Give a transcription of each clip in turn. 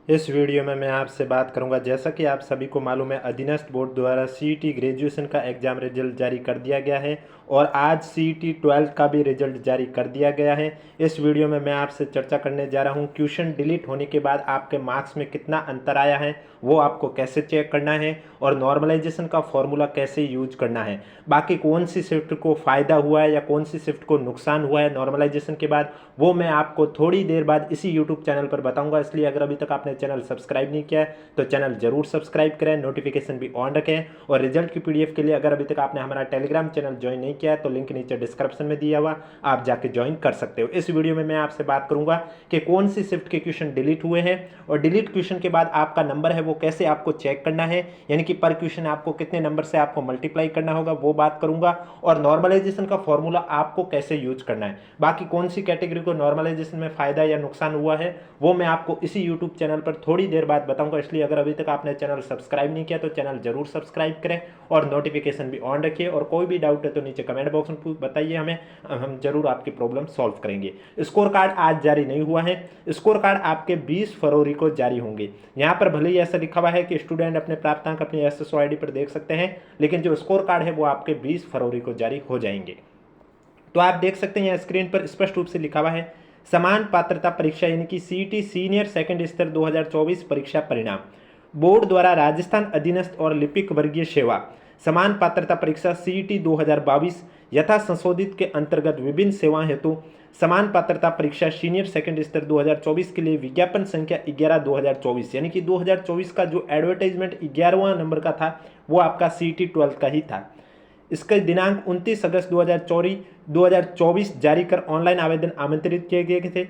इस वीडियो में मैं आपसे बात करूंगा, जैसा कि आप सभी को मालूम है, अधीनस्थ बोर्ड द्वारा सीईटी ग्रेजुएशन का एग्ज़ाम रिजल्ट जारी कर दिया गया है और आज सीईटी 12th का भी रिजल्ट जारी कर दिया गया है। इस वीडियो में मैं आपसे चर्चा करने जा रहा हूं क्वेश्चन डिलीट होने के बाद आपके मार्क्स में कितना अंतर आया है, वो आपको कैसे चेक करना है और नॉर्मलाइजेशन का फॉर्मूला कैसे यूज करना है। बाकी कौन सी शिफ्ट को फ़ायदा हुआ है या कौन सी शिफ्ट को नुकसान हुआ है नॉर्मलाइजेशन के बाद, वो मैं आपको थोड़ी देर बाद इसी यूट्यूब चैनल पर बताऊंगा। इसलिए अगर अभी तक आपने चैनल सब्सक्राइब नहीं किया है तो चैनल जरूर सब्सक्राइब करें, नोटिफिकेशन भी ऑन रखें। और रिजल्ट की पीडीएफ के लिए अगर अभी तक आपने हमारा टेलीग्राम चैनल ज्वाइन नहीं किया है तो लिंक नीचे डिस्क्रिप्शन में दिया हुआ, आप जाके ज्वाइन कर सकते हो। इस वीडियो में मैं आपसे बात करूंगा कि कौन सी शिफ्ट के क्वेश्चन डिलीट हुए हैं और डिलीट क्वेश्चन के बाद आपका नंबर है वो कैसे आपको चेक करना है, यानी कि पर क्वेश्चन आपको कितने नंबर से आपको मल्टीप्लाई करना होगा वो बात करूंगा। और नॉर्मलाइजेशन का फॉर्मूला आपको कैसे यूज करना है, बाकी कौन सी कैटेगरी को नॉर्मलाइजेशन में फायदा या नुकसान हुआ है वो मैं आपको इसी यूट्यूब चैनल पर थोड़ी देर बाद बताऊंगा। इसलिए अगर अभी तक आपने चैनल सब्सक्राइब नहीं किया तो चैनल जरूर सब्सक्राइब करें और नोटिफिकेशन भी ऑन रखिए। और कोई भी डाउट है तो नीचे कमेंट बॉक्स में बताइए हमें, हम जरूर आपकी प्रॉब्लम सॉल्व करेंगे। स्कोर कार्ड आज जारी नहीं हुआ है, स्कोर कार्ड आपके 20 फरवरी को जारी होंगे। यहाँ पर भले ही ऐसा लिखा हुआ है कि स्टूडेंट अपने प्राप्तांक अपनी एसएसओ आईडी पर देख सकते हैं, लेकिन जो स्कोर कार्ड है वो आपके 20 फरवरी को जारी हो जाएंगे। तो आप देख सकते हैं यहाँ स्क्रीन पर स्पष्ट रूप से लिखा हुआ है, समान पात्रता परीक्षा यानी कि सीईटी सीनियर सेकंड स्तर 2024 परीक्षा परिणाम बोर्ड द्वारा राजस्थान अधीनस्थ और लिपिक वर्गीय सेवा समान पात्रता परीक्षा सीईटी 2022 यथा संशोधित के अंतर्गत विभिन्न सेवा हेतु समान पात्रता परीक्षा सीनियर सेकंड स्तर 2024 के लिए विज्ञापन संख्या 11/2024 यानी कि 2024 का जो एडवर्टाइजमेंट 11वां नंबर का था वो आपका सीईटी 12 का ही था। इसका दिनांक 29 अगस्त 2024 जारी कर ऑनलाइन आवेदन आमंत्रित किए गए थे।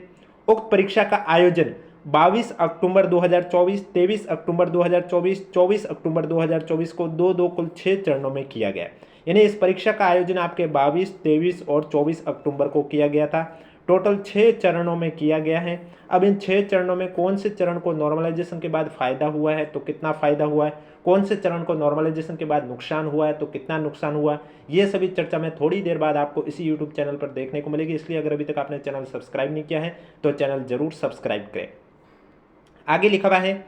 उक्त परीक्षा का आयोजन 22 अक्टूबर 2024, 23 अक्टूबर 2024, 24 अक्टूबर 2024 को दो कुल 6 चरणों में किया गया। यानी इस परीक्षा का आयोजन आपके 22, 23 और 24 अक्टूबर को किया गया था। टोटल 6 चरणों में किया गया है। अब इन 6 चरणों में कौन से चरण को नॉर्मलाइजेशन के बाद फायदा हुआ है तो कितना फायदा हुआ है, कौन से चरण को नॉर्मलाइजेशन के बाद नुकसान हुआ है तो कितना नुकसान हुआ, ये सभी चर्चा में थोड़ी देर बाद आपको इसी यूट्यूब चैनल पर देखने को मिलेगी। इसलिए अगर अभी तक आपने चैनल सब्सक्राइब नहीं किया है तो चैनल जरूर सब्सक्राइब करें। आगे लिखा हुआ है,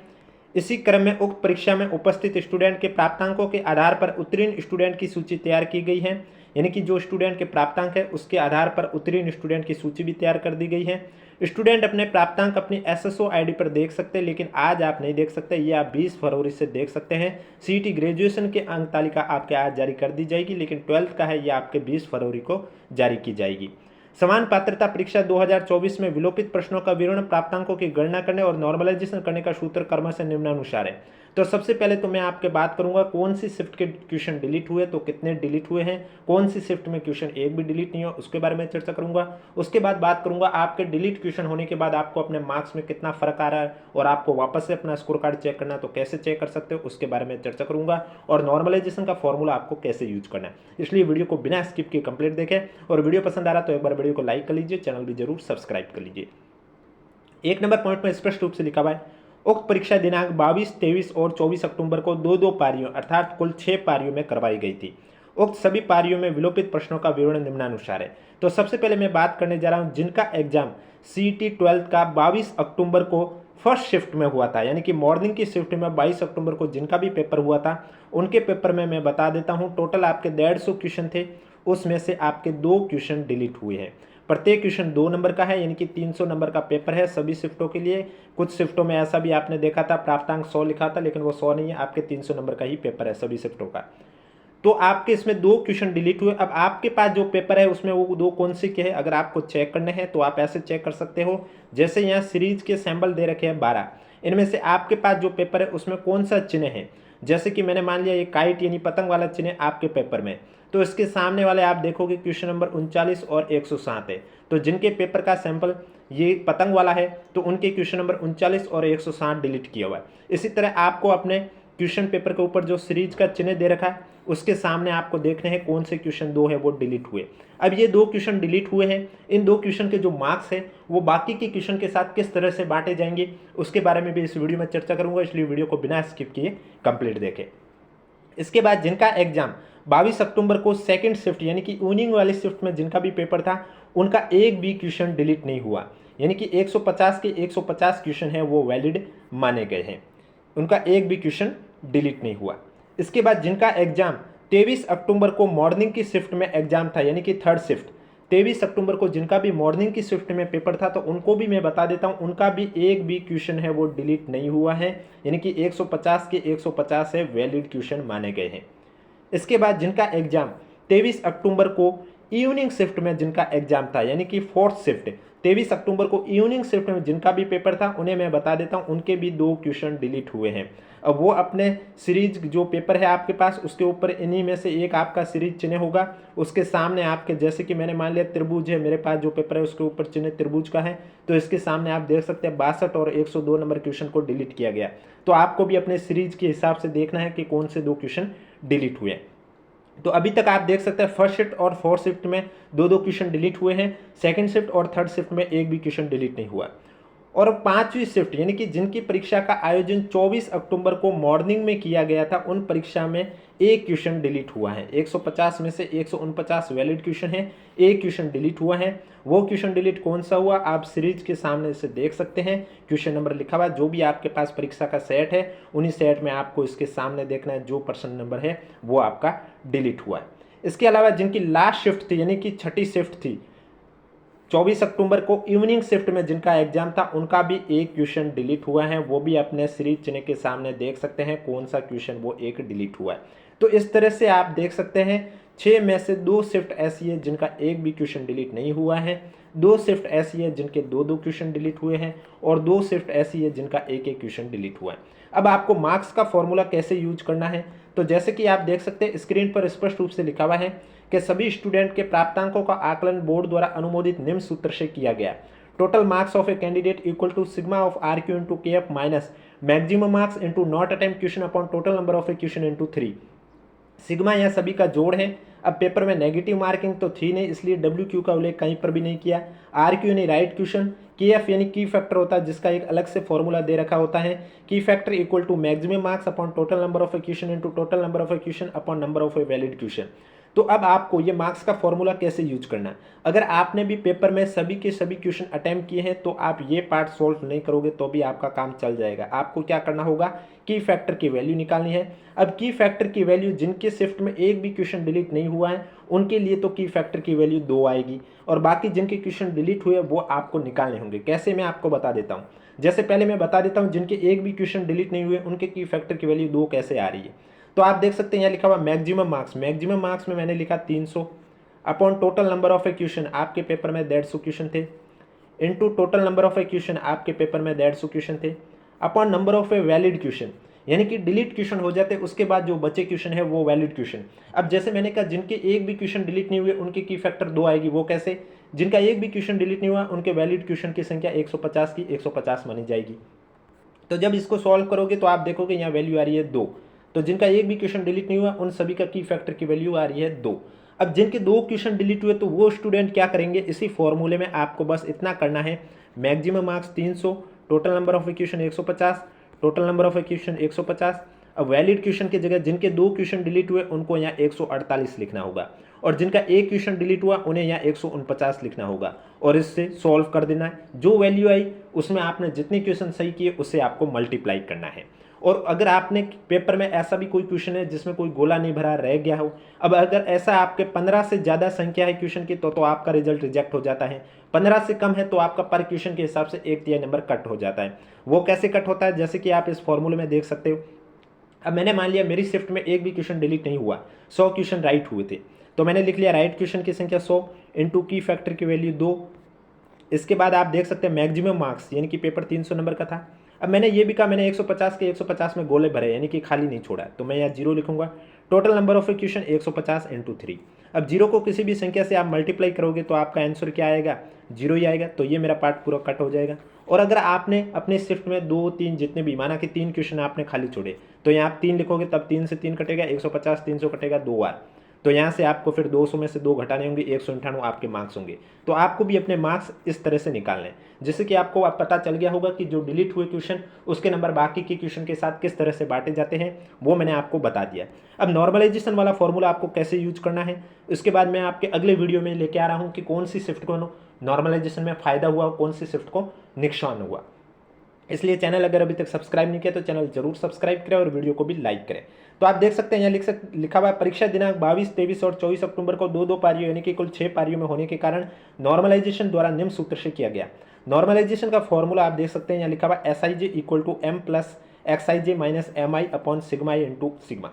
इसी क्रम में उक्त परीक्षा में उपस्थित स्टूडेंट के प्राप्तांकों के आधार पर उत्तीर्ण स्टूडेंट की सूची तैयार की गई है। यानी कि जो स्टूडेंट के प्राप्तांक है उसके आधार पर उत्तीर्ण स्टूडेंट की सूची भी तैयार कर दी गई है। स्टूडेंट अपने प्राप्तांक अपनी एसएसओ आईडी पर देख सकते हैं, लेकिन आज आप नहीं देख सकते, ये आप 20 फरवरी से देख सकते हैं। सीईटी ग्रेजुएशन के अंक तालिका आपके आज जारी कर दी जाएगी, लेकिन 12th का है ये आपके 20 फरवरी को जारी की जाएगी। समान पात्रता परीक्षा 2024 में विलोपित प्रश्नों का विवरण, प्राप्तांकों की गणना करने और नॉर्मलाइजेशन करने का सूत्र क्रमशः निम्नानुसार है। तो सबसे पहले तो मैं आपके बात करूंगा कौन सी शिफ्ट के क्वेश्चन डिलीट हुए तो कितने डिलीट हुए हैं, कौन सी शिफ्ट में क्वेश्चन एक भी डिलीट नहीं हो उसके बारे में चर्चा करूंगा। उसके बाद बात करूंगा आपके डिलीट क्वेश्चन होने के बाद आपको अपने मार्क्स में कितना फर्क आ रहा है और आपको वापस से अपना स्कोर कार्ड चेक करना है तो कैसे चेक कर सकते हो उसके बारे में चर्चा करूंगा। और नॉर्मलाइजेशन का फॉर्मूला आपको कैसे यूज करना है। इसलिए वीडियो को बिना स्किप किए कंप्लीट देखें और वीडियो पसंद आ रहा तो एक बार वीडियो को लाइक कर लीजिए, चैनल भी जरूर सब्सक्राइब कर लीजिए। 1 नंबर पॉइंट में स्पष्ट रूप से लिखा हुआ है, उक्त परीक्षा दिनांक 22, 23 और 24 अक्टूबर को दो पारियों अर्थात कुल 6 पारियों में करवाई गई थी। उक्त सभी पारियों में विलोपित प्रश्नों का विवरण निम्नानुसार है। तो सबसे पहले मैं बात करने जा रहा हूं जिनका एग्जाम सीईटी 12 का 22 अक्टूबर को फर्स्ट शिफ्ट में हुआ था, यानी कि मॉर्निंग की शिफ्ट में 22 अक्टूबर को जिनका भी पेपर हुआ था उनके पेपर में मैं बता देता हूं टोटल आपके 150 क्वेश्चन थे, उसमें से आपके 2 क्वेश्चन डिलीट हुए हैं। प्रत्येक क्वेश्चन 2 नंबर का है, यानी कि 300 नंबर का पेपर है सभी शिफ्टों के लिए। कुछ शिफ्टों में ऐसा भी आपने देखा था प्राप्तांक 100 लिखा था, लेकिन वो 100 नहीं है, आपके 300 नंबर का ही पेपर है सभी शिफ्टों का। तो आपके इसमें 2 क्वेश्चन डिलीट हुए। अब आपके पास जो पेपर है उसमें वो 2 कौन से के हैं, अगर आपको चेक करने हैं तो आप ऐसे चेक कर सकते हो। जैसे यहाँ सीरीज के सैंपल दे रखे हैं 12, इनमें से आपके पास जो पेपर है उसमें कौन सा चिन्ह है। जैसे कि मैंने मान लिया ये काइट यानी पतंग वाला चिन्ह आपके पेपर में, तो इसके सामने वाले आप देखोगे क्वेश्चन नंबर 39 और 107 है। तो जिनके पेपर का सैंपल ये पतंग वाला है तो उनके क्वेश्चन नंबर 39 और 160 डिलीट किया हुआ है। इसी तरह आपको अपने क्वेश्चन पेपर के ऊपर जो सीरीज का चिन्ह दे रखा है उसके सामने आपको देखने हैं कौन से क्वेश्चन 2 है वो डिलीट हुए। अब ये 2 क्वेश्चन डिलीट हुए हैं, इन 2 क्वेश्चन के जो मार्क्स है वो बाकी के क्वेश्चन के साथ किस तरह से बांटे जाएंगे उसके बारे में भी इस वीडियो में चर्चा करूंगा, इसलिए वीडियो को बिना स्किप किए कंप्लीट देखें। इसके बाद जिनका एग्जाम 22 अक्टूबर को सेकंड शिफ्ट यानी कि इवनिंग वाली शिफ्ट में जिनका भी पेपर था उनका एक भी क्वेश्चन डिलीट नहीं हुआ। यानी कि 150 के 150 क्वेश्चन है वो वैलिड माने गए हैं, उनका एक भी क्वेश्चन डिलीट नहीं हुआ। इसके बाद जिनका एग्जाम 23 अक्टूबर को मॉर्निंग की शिफ्ट में एग्जाम था, यानी कि थर्ड शिफ्ट, 23 अक्टूबर को जिनका भी मॉर्निंग की शिफ्ट में पेपर था, तो उनको भी मैं बता देता हूं, उनका भी एक भी क्वेश्चन है वो डिलीट नहीं हुआ है, यानी कि 150 के 150 है वैलिड क्वेश्चन माने गए हैं। इसके बाद जिनका एग्जाम 23 अक्टूबर को इवनिंग शिफ्ट में जिनका एग्जाम था, यानी कि फोर्थ शिफ्ट, 23 अक्टूबर को इवनिंग शिफ्ट में जिनका भी पेपर था, उन्हें मैं बता देता हूं, उनके भी 2 क्वेश्चन डिलीट हुए हैं। अब वो अपने सीरीज जो पेपर है आपके पास, उसके ऊपर इन्हीं में से एक आपका सीरीज चिन्ह होगा, उसके सामने आपके, जैसे कि मैंने मान लिया त्रिभुज है, मेरे पास जो पेपर है उसके ऊपर चिन्ह त्रिभुज का है, तो इसके सामने आप देख सकते हैं 62 और 102 नंबर क्वेश्चन को डिलीट किया गया। तो आपको भी अपने सीरीज के हिसाब से देखना है कि कौन से 2 क्वेश्चन डिलीट हुए। तो अभी तक आप देख सकते हैं फर्स्ट शिफ्ट और फोर्थ शिफ्ट में 2-2 क्वेश्चन डिलीट हुए हैं, सेकंड शिफ्ट और थर्ड शिफ्ट में एक भी क्वेश्चन डिलीट नहीं हुआ। और पांचवी शिफ्ट, यानी कि जिनकी परीक्षा का आयोजन 24 अक्टूबर को मॉर्निंग में किया गया था, उन परीक्षा में एक क्वेश्चन डिलीट हुआ है। 150 में से 149 वैलिड क्वेश्चन है, एक क्वेश्चन डिलीट हुआ है। वो क्वेश्चन डिलीट कौन सा हुआ, आप सीरीज के सामने से देख सकते हैं, क्वेश्चन नंबर लिखा हुआ, जो भी आपके पास परीक्षा का सेट है उन्हीं सेट में आपको इसके सामने देखना है, जो पर्सन नंबर है वो आपका डिलीट हुआ है। इसके अलावा जिनकी लास्ट शिफ्ट थी, यानी कि छठी शिफ्ट थी, 24 अक्टूबर को इवनिंग शिफ्ट में जिनका एग्जाम था, उनका भी एक क्वेश्चन डिलीट हुआ है, वो भी अपने सीरीज चिन्ह के सामने देख सकते हैं कौन सा क्वेश्चन वो एक डिलीट हुआ है। तो इस तरह से आप देख सकते हैं 6 में से 2 शिफ्ट ऐसी है जिनका एक भी क्वेश्चन डिलीट नहीं हुआ है, 2 शिफ्ट ऐसी है जिनके 2-2 क्वेश्चन डिलीट हुए हैं, और 2 शिफ्ट ऐसी है जिनका एक-एक क्वेश्चन डिलीट हुआ है। अब आपको मार्क्स का फॉर्मूला कैसे यूज करना है, तो जैसे कि आप देख सकते हैं स्क्रीन पर स्पष्ट रूप से लिखा हुआ है कि सभी स्टूडेंट के प्राप्तांकों का आकलन बोर्ड द्वारा अनुमोदित निम्न सूत्र से किया गया। Total marks of a candidate equal to sigma of R Q into K F minus maximum marks into not attempt question upon total number of a question into 3। Sigma यह सभी का जोड़ है। अब पेपर में नेगेटिव मार्किंग तो थी नहीं, इसलिए डब्ल्यू क्यू का उल्लेख कहीं पर भी नहीं किया। आर क्यू यानी राइट क्वेश्चन, की एफ यानी की फैक्टर होता है जिसका एक अलग से फॉर्मूला दे रखा होता है, की factor equal to maximum marks upon total number of a question into total number of a question upon number of a valid question. तो अब आपको ये मार्क्स का फॉर्मूला कैसे यूज करना है, अगर आपने भी पेपर में सभी के सभी क्वेश्चन अटेम्प्ट किए हैं तो आप ये पार्ट सोल्व नहीं करोगे तो भी आपका काम चल जाएगा। आपको क्या करना होगा, की फैक्टर की वैल्यू निकालनी है। अब की फैक्टर की वैल्यू जिनके शिफ्ट में एक भी क्वेश्चन डिलीट नहीं हुआ है उनके लिए तो की फैक्टर की वैल्यू 2 आएगी, और बाकी जिनके क्वेश्चन डिलीट हुए वो आपको निकालने होंगे। कैसे, मैं आपको बता देता हूँ। जैसे पहले मैं बता देता हूँ जिनके एक भी क्वेश्चन डिलीट नहीं हुए उनके की फैक्टर की वैल्यू 2 कैसे आ रही है। तो आप देख सकते हैं यहाँ लिखा हुआ मैक्सिमम मार्क्स, मैक्सिमम मार्क्स में मैंने लिखा 300 upon total number of a question, आपके पेपर में 150 क्वेश्चन थे, into total number of a question, आपके पेपर में 150 क्वेश्चन थे, upon number of a valid question, यानी कि डिलीट क्वेश्चन हो जाते उसके बाद जो बचे क्वेश्चन है वो वैलिड क्वेश्चन। अब जैसे मैंने कहा जिनके एक भी क्वेश्चन डिलीट नहीं हुए उनके की फैक्टर 2 आएगी। वो कैसे, जिनका एक भी क्वेश्चन डिलीट नहीं हुआ उनके वैलिड क्वेश्चन की संख्या 150 की 150 मानी जाएगी। तो जब इसको सॉल्व करोगे तो आप देखोगे यहाँ वैल्यू आ रही है 2। तो जिनका एक भी क्वेश्चन डिलीट नहीं हुआ उन सभी का की फैक्टर की वैल्यू आ रही है 2। अब जिनके 2 क्वेश्चन डिलीट हुए तो वो स्टूडेंट क्या करेंगे, इसी फॉर्मूले में आपको बस इतना करना है, maximum marks 300, total number of question 150, total number of question 150। अब वैलिड क्वेश्चन की जगह जिनके 2 क्वेश्चन डिलीट हुए उनको यहाँ 148 लिखना होगा, और जिनका एक क्वेश्चन डिलीट हुआ उन्हें यहाँ 149 लिखना होगा, और इससे सॉल्व कर देना है। जो वैल्यू आई उसमें आपने जितने क्वेश्चन सही किए उससे आपको मल्टीप्लाई करना है। और अगर आपने पेपर में ऐसा भी कोई क्वेश्चन है जिसमें कोई गोला नहीं भरा रह गया हो, अब अगर ऐसा आपके 15 से ज़्यादा संख्या है क्वेश्चन की तो आपका रिजल्ट रिजेक्ट हो जाता है। 15 से कम है तो आपका पर क्वेश्चन के हिसाब से 1/3 नंबर कट हो जाता है। वो कैसे कट होता है, जैसे कि आप इस फॉर्मूले में देख सकते हो। अब मैंने मान लिया मेरी शिफ्ट में एक भी क्वेश्चन डिलीट नहीं हुआ, 100 क्वेश्चन राइट हुए थे, तो मैंने लिख लिया राइट क्वेश्चन की संख्या 100 इंटू की फैक्टर की वैल्यू 2। इसके बाद आप देख सकते हैं मैक्सिमम मार्क्स, यानी कि पेपर 300 नंबर का था। अब मैंने ये भी कहा मैंने 150 के 150 में गोले भरे, यानी कि खाली नहीं छोड़ा, तो मैं यहाँ 0 लिखूंगा। Total number of question 150 into 3। अब 0 को किसी भी संख्या से आप मल्टीप्लाई करोगे तो आपका आंसर क्या आएगा, 0 ही आएगा। तो ये मेरा पार्ट पूरा कट हो जाएगा। और अगर आपने अपने शिफ्ट में 2, 3 जितने भी, माना कि 3 क्वेश्चन आपने खाली छोड़े, तो यहाँ आप 3 लिखोगे, तब 3 से 3 कटेगा, 150 300 कटेगा 2 बार, तो यहाँ से आपको फिर 200 में से 2 घटाने होंगे, 198 आपके मार्क्स होंगे। तो आपको भी अपने मार्क्स इस तरह से निकालने हैं, जिससे कि आपको पता चल गया होगा कि जो डिलीट हुए क्वेश्चन उसके नंबर बाकी के क्वेश्चन के साथ किस तरह से बांटे जाते हैं, वो मैंने आपको बता दिया। अब नॉर्मलाइजेशन वाला फॉर्मूला आपको कैसे यूज करना है, उसके बाद मैं आपके अगले वीडियो में लेके आ रहा हूँ कि कौन सी शिफ्ट को नॉर्मलाइजेशन में फ़ायदा हुआ, कौन सी शिफ्ट को नुकसान हुआ। इसलिए चैनल अगर अभी तक सब्सक्राइब नहीं किया तो चैनल जरूर सब्सक्राइब करें और वीडियो को भी लाइक करें। तो आप देख सकते हैं यहाँ लिखा हुआ है परीक्षा दिनांक 22, 23 और 24 अक्टूबर को दो पारियों यानी कि कुल 6 पारियों में होने के कारण नॉर्मलाइजेशन द्वारा निम्न सूत्र से किया गया। नॉर्मलाइजेशन का फॉर्मूला आप देख सकते हैं यहाँ लिखा हुआ है SIJ equal to M plus XIJ minus MI upon sigma into sigma.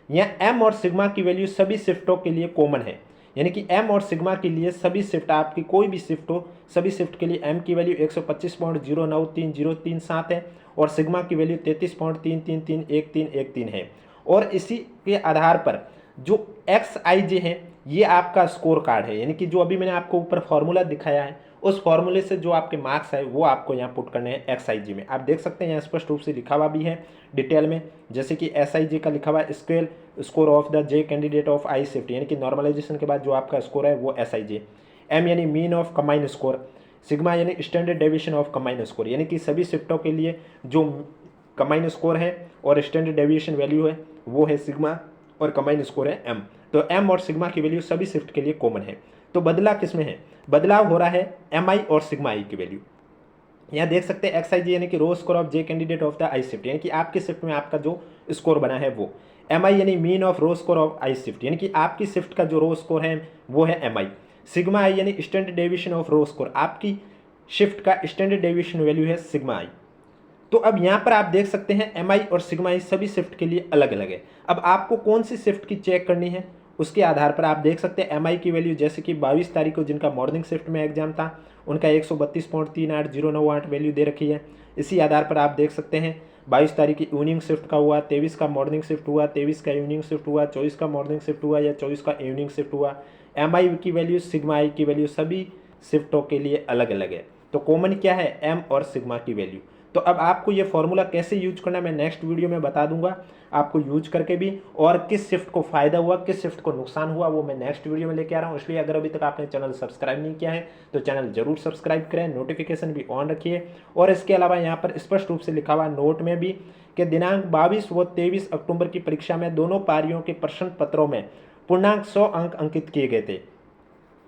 यहाँ M और सिग्मा की वैल्यू सभी शिफ्टों के लिए कॉमन है, यानी कि M और सिग्मा के लिए सभी शिफ्ट, आपकी कोई भी शिफ्ट हो, सभी शिफ्ट के लिए M की वैल्यू 125.09337 है और सिग्मा की वैल्यू 33.3331313 है। और इसी के आधार पर जो XIJ है ये आपका स्कोर कार्ड है, यानी कि जो अभी मैंने आपको ऊपर फॉर्मूला दिखाया है उस फॉर्मूले से जो आपके मार्क्स है वो आपको यहाँ पुट करने हैं XIJ में। आप देख सकते हैं यहाँ स्पष्ट रूप से लिखा हुआ भी है डिटेल में, जैसे कि SIJ का लिखा हुआ है score of the J candidate of I shift, यानी कि नॉर्मलाइजेशन के बाद जो आपका स्कोर है वो SIJ। M यानी mean of combined score, sigma यानी standard deviation of combined score, यानी कि सभी शिफ्टों के लिए जो कंबाइंड स्कोर है और स्टैंडर्ड डेविएशन वैल्यू है वो है सिग्मा और कंबाइंड स्कोर है M। तो M और सिग्मा की वैल्यू सभी शिफ्ट के लिए कॉमन है। तो बदलाव किसमें है? बदलाव हो रहा है MI और सिग्मा आई की वैल्यू। यहाँ देख सकते हैं XIJ यानी कि raw score of J candidate of the I shift, यानी कि आपकी शिफ्ट में आपका जो स्कोर बना है वो। MI यानी mean of row score of I shift, यानी कि आपकी शिफ्ट का जो रो स्कोर है वो है MI। सिग्मा आई यानी standard deviation of row score, आपकी शिफ्ट का स्टैंडर्ड डेविएशन वैल्यू है सिग्मा आई। तो अब यहाँ पर आप देख सकते हैं MI और सिग्मा आई सभी शिफ्ट के लिए अलग अलग है। अब आपको कौन सी शिफ्ट की चेक करनी है उसके आधार पर आप देख सकते हैं MI की वैल्यू, जैसे कि 22 तारीख को जिनका मॉर्निंग शिफ्ट में एग्जाम था उनका 132.38098 वैल्यू दे रखी है। इसी आधार पर आप देख सकते हैं 22 तारीख की इवनिंग शिफ्ट का हुआ, 23 का मॉर्निंग शिफ्ट हुआ, 23 का इवनिंग शिफ्ट हुआ, 24 का मॉर्निंग शिफ्ट हुआ या 24 का इवनिंग शिफ्ट हुआ। MI की वैल्यू, सिग्मा आई की वैल्यू सभी शिफ्टों के लिए अलग अलग है। तो कॉमन क्या है? M और सिग्मा की वैल्यू। तो अब आपको ये फॉर्मूला कैसे यूज करना है मैं नेक्स्ट वीडियो में बता दूंगा आपको यूज करके भी, और किस शिफ्ट को फायदा हुआ किस शिफ्ट को नुकसान हुआ वो मैं नेक्स्ट वीडियो में लेके आ रहा हूँ। इसलिए अगर अभी तक आपने चैनल सब्सक्राइब नहीं किया है तो चैनल जरूर सब्सक्राइब करें, नोटिफिकेशन भी ऑन रखिए। और इसके अलावा यहाँ पर स्पष्ट रूप से लिखा हुआ नोट में भी कि दिनांक 22 व 23 अक्टूबर की परीक्षा में दोनों पारियों के प्रश्न पत्रों में पूर्णांक 100 अंक अंकित किए गए थे।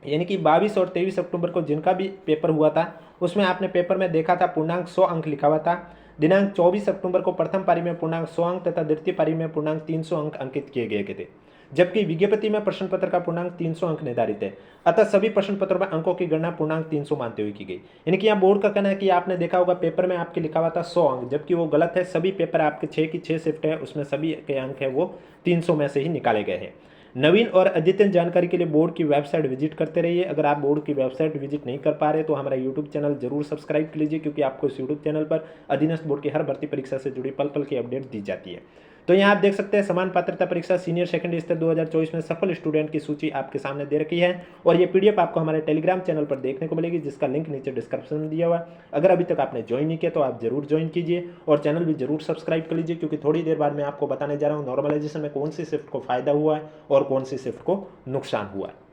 यानी कि 22 और 23 अक्टूबर को जिनका भी पेपर हुआ था उसमें आपने पेपर में देखा था पूर्णांक 100 अंक लिखा हुआ था। दिनांक 24 अक्टूबर को प्रथम पारी में पूर्णांक 100 अंक तथा द्वितीय पारी में पूर्णांक 300 अंक अंकित किए गए थे, जबकि विज्ञप्ति में प्रश्न पत्र का पूर्णांक 300 अंक निर्धारित है। अतः सभी प्रश्न पत्रों में अंकों की गणना पूर्णांक 300 मानते हुए की गई। यानी कि यहाँ बोर्ड का कहना है कि आपने देखा होगा पेपर में आपके लिखा हुआ था 100 अंक, जबकि वो गलत है। सभी पेपर आपके 6 की 6 शिफ्ट है उसमें सभी के अंक है वो 300 में से ही निकाले गए हैं। नवीन और अद्यतन जानकारी के लिए बोर्ड की वेबसाइट विजिट करते रहिए। अगर आप बोर्ड की वेबसाइट विजिट नहीं कर पा रहे तो हमारा यूट्यूब चैनल जरूर सब्सक्राइब कर लीजिए, क्योंकि आपको इस यूट्यूब चैनल पर अधीनस्थ बोर्ड की हर भर्ती परीक्षा से जुड़ी पल पल की अपडेट दी जाती है। तो यहाँ आप देख सकते हैं समान पात्रता परीक्षा सीनियर सेकेंडरी स्तर 2024 में सफल स्टूडेंट की सूची आपके सामने दे रखी है, और ये PDF आपको हमारे टेलीग्राम चैनल पर देखने को मिलेगी, जिसका लिंक नीचे डिस्क्रिप्शन में दिया हुआ है। अगर अभी तक आपने ज्वाइन नहीं किया तो आप जरूर ज्वाइन कीजिए और चैनल भी जरूर सब्सक्राइब कर लीजिए, क्योंकि थोड़ी देर बाद मैं आपको बताने जा रहा हूँ नॉर्मलाइजेशन में कौन सी शिफ्ट को फायदा हुआ है और कौन सी शिफ्ट को नुकसान हुआ है।